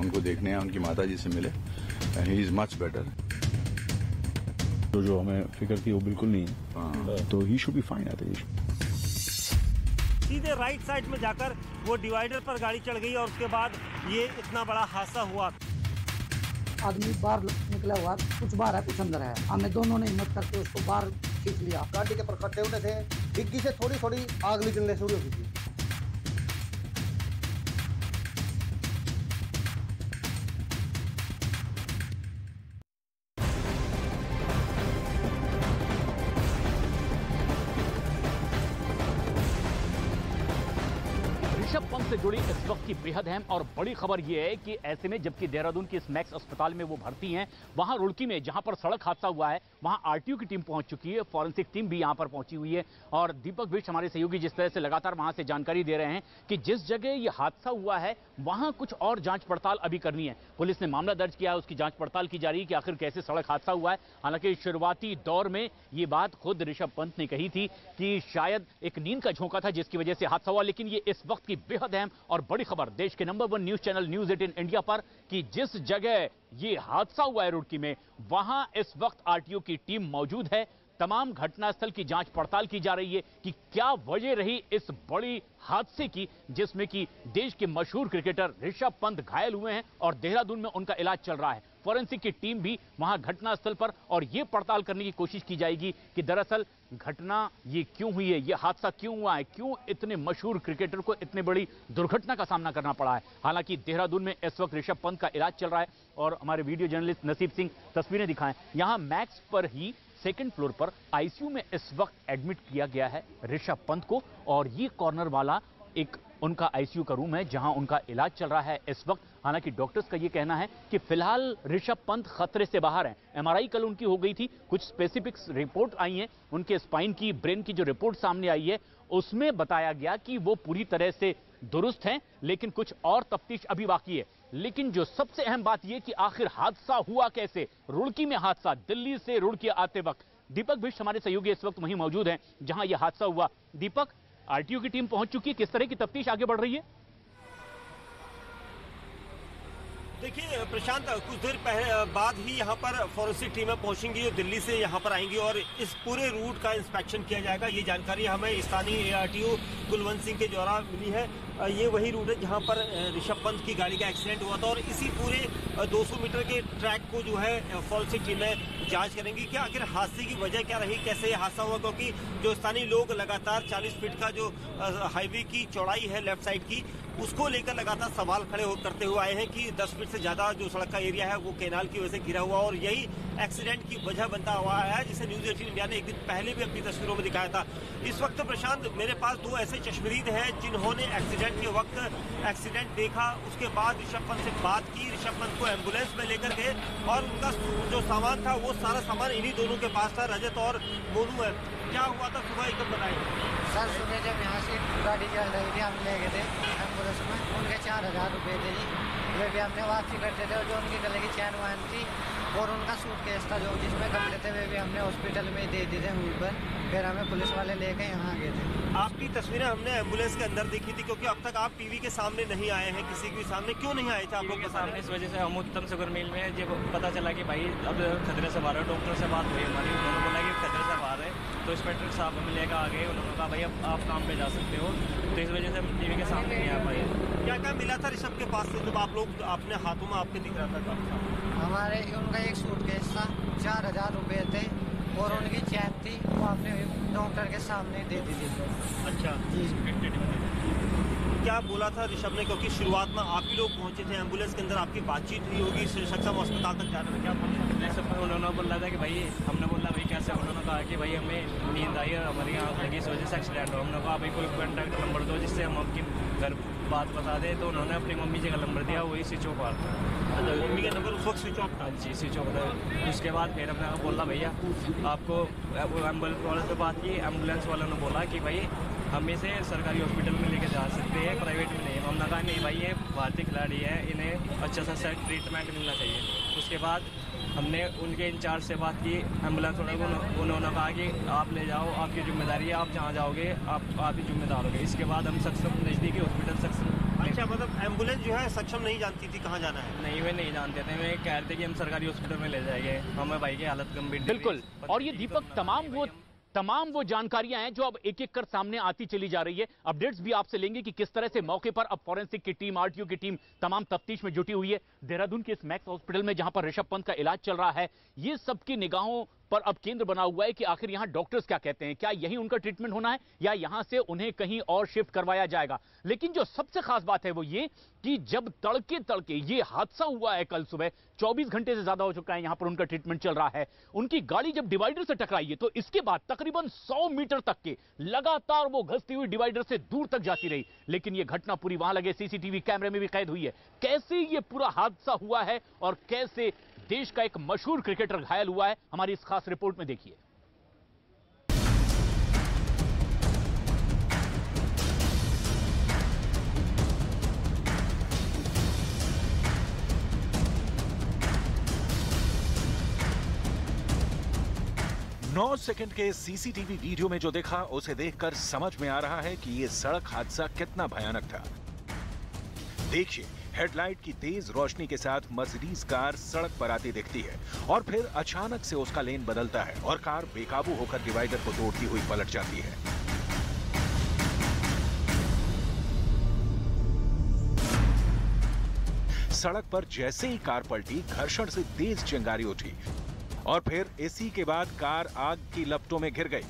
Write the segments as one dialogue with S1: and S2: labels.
S1: उनको देखने आए, उनकी माता जी से मिले। He is much better.
S2: जो हमें फिक्र थी वो बिल्कुल नहीं है, तो he should be fine. I think
S3: सीधे राइट साइड में जाकर वो डिवाइडर पर गाड़ी चढ़ गई और उसके बाद ये इतना बड़ा हादसा हुआ।
S4: आदमी बाहर निकला हुआ, कुछ बाहर है कुछ अंदर है। हमने दोनों ने हिम्मत करके उसको बाहर खींच लिया।
S5: गाड़ी के पर खड्डे उठे थे, डिग्गी से थोड़ी थोड़ी आग निकलने शुरू हो गई थी।
S6: ऋषभ पंत से जुड़ी इस वक्त की बेहद अहम और बड़ी खबर यह है कि ऐसे में जबकि देहरादून के इस मैक्स अस्पताल में वो भर्ती हैं, वहां रुड़की में जहां पर सड़क हादसा हुआ है वहां आरटीओ की टीम पहुंच चुकी है, फॉरेंसिक टीम भी यहां पर पहुंची हुई है। और दीपक बिष्ट हमारे सहयोगी जिस तरह से लगातार वहां से जानकारी दे रहे हैं कि जिस जगह ये हादसा हुआ है वहां कुछ और जांच पड़ताल अभी करनी है। पुलिस ने मामला दर्ज किया है, उसकी जांच पड़ताल की जा रही है कि आखिर कैसे सड़क हादसा हुआ है। हालांकि शुरुआती दौर में ये बात खुद ऋषभ पंत ने कही थी कि शायद एक नींद का झोंका था जिसकी वजह से हादसा हुआ, लेकिन ये इस वक्त की बेहद अहम और बड़ी खबर देश के number 1 news channel news 18 India पर कि जिस जगह ये हादसा हुआ है रुड़की में, वहां इस वक्त आरटीओ की टीम मौजूद है। तमाम घटनास्थल की जांच पड़ताल की जा रही है कि क्या वजह रही इस बड़ी हादसे की जिसमें कि देश के मशहूर क्रिकेटर ऋषभ पंत घायल हुए हैं और देहरादून में उनका इलाज चल रहा है। फॉरेंसिक की टीम भी वहां घटनास्थल पर और यह पड़ताल करने की कोशिश की जाएगी कि दरअसल घटना ये क्यों हुई है, यह हादसा क्यों हुआ है, क्यों इतने मशहूर क्रिकेटर को इतनी बड़ी दुर्घटना का सामना करना पड़ा है। हालांकि देहरादून में इस वक्त ऋषभ पंत का इलाज चल रहा है और हमारे वीडियो जर्नलिस्ट नसीब सिंह तस्वीरें दिखाएं। यहां मैक्स पर ही सेकंड फ्लोर पर आईसीयू में इस वक्त एडमिट किया गया है ऋषभ पंत को और ये कॉर्नर वाला एक उनका आईसीयू का रूम है जहां उनका इलाज चल रहा है इस वक्त। हालांकि डॉक्टर्स का यह कहना है कि फिलहाल ऋषभ पंत खतरे से बाहर हैं। एमआरआई कल उनकी हो गई थी, कुछ स्पेसिफिक्स रिपोर्ट आई हैं उनके स्पाइन की, ब्रेन की जो रिपोर्ट सामने आई है उसमें बताया गया कि वो पूरी तरह से दुरुस्त हैं, लेकिन कुछ और तफ्तीश अभी बाकी है। लेकिन जो सबसे अहम बात यह कि आखिर हादसा हुआ कैसे, रुड़की में हादसा, दिल्ली से रुड़की आते वक्त। दीपक बिष्ट हमारे सहयोगी इस वक्त वहीं मौजूद हैं जहां यह हादसा हुआ। दीपक, आरटीओ की टीम पहुंच चुकी है, किस तरह की तफ्तीश आगे बढ़ रही है?
S3: देखिए प्रशांत, कुछ देर बाद ही यहाँ पर फॉरेंसिक टीमें पहुंचेंगी और दिल्ली से यहाँ पर आएंगी और इस पूरे रूट का इंस्पेक्शन किया जाएगा। ये जानकारी हमें स्थानीय आरटीओ कुलवंत सिंह के द्वारा मिली है। ये वही रूट है जहाँ पर ऋषभ पंत की गाड़ी का एक्सीडेंट हुआ था और इसी पूरे 200 मीटर के ट्रैक को जो है फॉरेंसिक टीमें जांच करेंगी कि आखिर हादसे की वजह क्या रही, कैसे ये हादसा हुआ। क्योंकि जो स्थानीय लोग लगातार 40 फीट का जो हाईवे की चौड़ाई है लेफ्ट साइड की, उसको लेकर लगातार सवाल खड़े करते हुए आए हैं कि 10 फीट से ज्यादा जो सड़क का एरिया है वो कैनाल की वजह से घिरा हुआ और यही एक्सीडेंट की वजह बनता हुआ है, जिसे न्यूज 18 इंडिया ने एक दिन पहले भी अपनी तस्वीरों में दिखाया था। इस वक्त प्रशांत मेरे पास दो ऐसे चश्मदीद हैं जिन्होंने एक्सीडेंट के वक्त एक्सीडेंट देखा, उसके बाद ऋषभ पंत से बात की, ऋषभ पंत को एम्बुलेंस में लेकर गए और उनका जो सामान था वो सारा सामान इन्हीं दोनों के पास था, रजत और मोनू है। क्या हुआ था सुबह एकदम बताइए।
S7: सर सुबह जब यहाँ से गाड़ी चल रही थी हम ले गए थे एम्बुलेंस में, उनके 4000 रुपये थे जी, वे भी हमने वापसी करते थे और जो उनकी गले की चैन वान थी और उनका सूटकेस था जो जिसमें कपड़े थे वे भी हमने हॉस्पिटल में दे दिए थे वहीं पर। फिर हमें पुलिस वाले लेके यहाँ आ गए थे।
S3: आपकी तस्वीरें हमने एम्बुलेंस के अंदर देखी थी क्योंकि अब तक आप टीवी के सामने नहीं आए हैं, किसी के सामने क्यों नहीं आए थे आप लोग के सामने?
S8: इस वजह से हम उत्तम शुगर मिल में जब पता चला कि भाई अब खतरे से बाहर है, डॉक्टर से बात हुई हमारी, उन्होंने बोला कि खतरे से बाहर है, तो इंस्पेक्टर साहब हमें लेकर आ गए। उन्होंने कहा भाई अब आप काम पे जा सकते हो, तो इस वजह से हम टीवी के सामने नहीं आ पाए।
S3: क्या क्या मिला था ऋषभ के पास से जब आप लोग अपने हाथों में आपके दिख रहा था?
S7: हमारे उनका एक सूटकेस था, 4000 रुपये थे और उनकी चैन थी, वो आपने डॉक्टर के सामने दे दी थी।
S3: अच्छा जी, क्या बोला था ऋषभ ने? क्योंकि शुरुआत में आप ही लोग पहुंचे थे एम्बुलेंस के अंदर, आपकी बातचीत हुई होगी सक्षम अस्पताल तक जाने में, क्या बोला?
S8: उन्होंने बोला था कि भाई, हमने बोला भाई कैसे, उन्होंने कहा कि भाई हमें नींद आई है, हमारी आँख लगी, इस वजह से एक्सीडेंट हो। हमने कहा भाई कोई कॉन्टैक्ट नंबर दो जिससे हम आपकी घर बात बता दें, तो उन्होंने अपनी मम्मी जी का नंबर दिया, वही स्विच ऑफ आ था।
S3: मम्मी का नंबर उस वक्त स्विच ऑफ था?
S8: जी स्विच ऑफ था। उसके बाद फिर हमने बोला भैया आपको एम्बुलेंस वाले से बात की, एम्बुलेंस वालों ने बोला कि भाई हम इसे सरकारी हॉस्पिटल में लेके जा सकते हैं, प्राइवेट में नहीं। हमने कहा नहीं भाई ये भारतीय खिलाड़ी है, इन्हें अच्छा सा सेट ट्रीटमेंट मिलना चाहिए। उसके बाद हमने उनके इंचार्ज से बात की एम्बुलेंस वाले को, उन्होंने कहा कि आप ले जाओ, आपकी जिम्मेदारी है, आप जहाँ जाओगे आप ही जिम्मेदार होगे। इसके बाद हम सक्षम नज़दीकी हॉस्पिटल सक्षम।
S3: अच्छा, मतलब एम्बुलेंस जो है सक्षम नहीं जानती थी कहाँ जाना है।
S8: नहीं, वे नहीं जानते थे। वे कह रहे थे कि हम सरकारी हॉस्पिटल में ले जाएंगे, हमें भाई की हालत गंभीर।
S6: बिल्कुल। और ये दीपक तमाम वो जानकारियां हैं जो अब एक एक कर सामने आती चली जा रही है। अपडेट्स भी आपसे लेंगे कि किस तरह से मौके पर अब फॉरेंसिक की टीम, आरटीओ की टीम तमाम तफ्तीश में जुटी हुई है। देहरादून के इस मैक्स हॉस्पिटल में जहां पर ऋषभ पंत का इलाज चल रहा है, ये सबकी निगाहों पर अब केंद्र बना हुआ है कि आखिर यहां डॉक्टर्स क्या कहते हैं, क्या यही उनका ट्रीटमेंट होना है या यहां से उन्हें कहीं और शिफ्ट करवाया जाएगा। लेकिन जो सबसे खास बात है वो ये कि जब तड़के ये हादसा हुआ है कल सुबह, 24 घंटे से ज्यादा हो चुका है यहां पर उनका ट्रीटमेंट चल रहा है, उनकी गाड़ी जब डिवाइडर से टकराई है तो इसके बाद तकरीबन 100 मीटर तक के लगातार वो घसती हुई डिवाइडर से दूर तक जाती रही। लेकिन ये घटना पूरी वहां लगे सीसीटीवी कैमरे में भी कैद हुई है। कैसे ये पूरा हादसा हुआ है और कैसे देश का एक मशहूर क्रिकेटर घायल हुआ है, हमारी इस खास रिपोर्ट में देखिए।
S9: नौ सेकंड के सीसीटीवी वीडियो में जो देखा उसे देखकर समझ में आ रहा है कि यह सड़क हादसा कितना भयानक था। देखिए, हेडलाइट की तेज रोशनी के साथ मर्सिडीज कार सड़क पर आती दिखती है और फिर अचानक से उसका लेन बदलता है और कार बेकाबू होकर डिवाइडर को तोड़ती हुई पलट जाती है। सड़क पर जैसे ही कार पलटी, घर्षण से तेज चिंगारी उठी और फिर इसी के बाद कार आग की लपटों में घिर गई।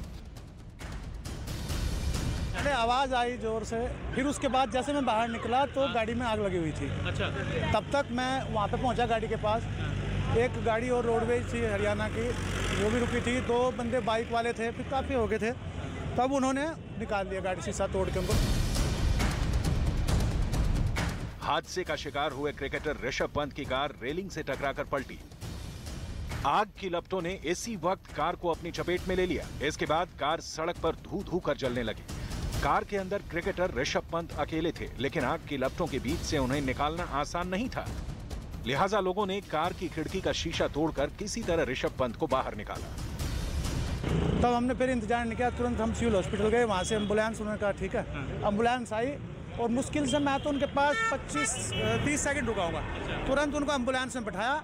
S10: आवाज आई जोर से, फिर उसके बाद जैसे मैं बाहर निकला तो गाड़ी में आग लगी हुई थी। अच्छा। तब तक मैं वहाँ पे पहुँचा गाड़ी के पास। एक गाड़ी और रोडवेज थी हरियाणा की, वो भी रुकी थी। 2 बंदे बाइक वाले थे, फिर काफ़ी हो गए थे। तब उन्होंने निकाल दिया गाड़ी, शीशा तोड़ के उनको।
S9: हादसे का शिकार हुए क्रिकेटर ऋषभ पंत की कार रेलिंग से टकराकर पलटी। आग की लपटों ने इसी वक्त कार को अपनी चपेट में ले लिया। इसके बाद कार सड़क पर धू-धू कर जलने लगी। कार के अंदर क्रिकेटर ऋषभ पंत अकेले थे, लेकिन आग की लपटों के बीच से उन्हें निकालना आसान नहीं था। लिहाजा लोगों ने कार की खिड़की का शीशा तोड़कर किसी तरह ऋषभ पंत को बाहर निकाला।
S10: तब हमने फिर इंतजार नहीं किया, तुरंत हम सिविल हॉस्पिटल गए। वहां से एम्बुलेंस, उन्होंने कहा ठीक है। एम्बुलेंस आई और मुश्किल से मैं तो उनके पास 25-30 सेकंड रुका होगा। तुरंत उनको एम्बुलेंस में बैठाया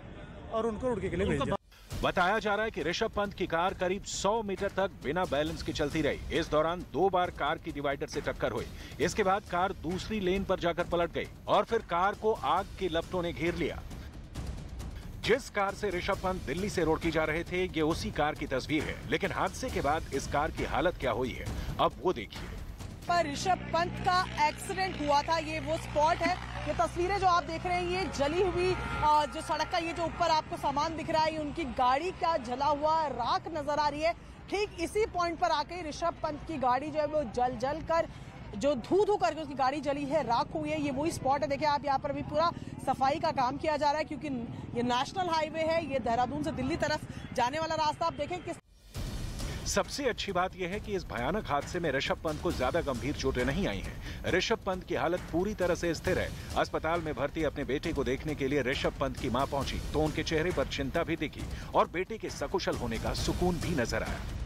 S10: और उनको रुड़की के लिए भेज दिया।
S9: बताया जा रहा है कि ऋषभ पंत की कार करीब 100 मीटर तक बिना बैलेंस के चलती रही। इस दौरान 2 बार कार की डिवाइडर से टक्कर हुई। इसके बाद कार दूसरी लेन पर जाकर पलट गई और फिर कार को आग की लपटों ने घेर लिया। जिस कार से ऋषभ पंत दिल्ली से रोड़की जा रहे थे, ये उसी कार की तस्वीर है। लेकिन हादसे के बाद इस कार की हालत क्या हुई है, अब वो देखिए।
S11: पर ऋषभ पंत का एक्सीडेंट हुआ था, ये वो स्पॉट है। ये तस्वीरें जो आप देख रहे हैं, ये जली हुई जो सड़क का ये जो ऊपर आपको सामान दिख रहा है, ये उनकी गाड़ी का जला हुआ राख नजर आ रही है। ठीक इसी पॉइंट पर आके ऋषभ पंत की गाड़ी जो है वो जल कर जो धू करके उसकी गाड़ी जली है, राख हुई है। ये वही स्पॉट है। देखिए आप, यहाँ पर अभी पूरा सफाई का काम किया जा रहा है क्योंकि ये नेशनल हाईवे है, ये देहरादून से दिल्ली तरफ जाने वाला रास्ता। आप देखें किस
S9: सबसे अच्छी बात यह है कि इस भयानक हादसे में ऋषभ पंत को ज्यादा गंभीर चोटें नहीं आई हैं। ऋषभ पंत की हालत पूरी तरह से स्थिर है। अस्पताल में भर्ती अपने बेटे को देखने के लिए ऋषभ पंत की मां पहुंची तो उनके चेहरे पर चिंता भी दिखी और बेटे के सकुशल होने का सुकून भी नजर आया।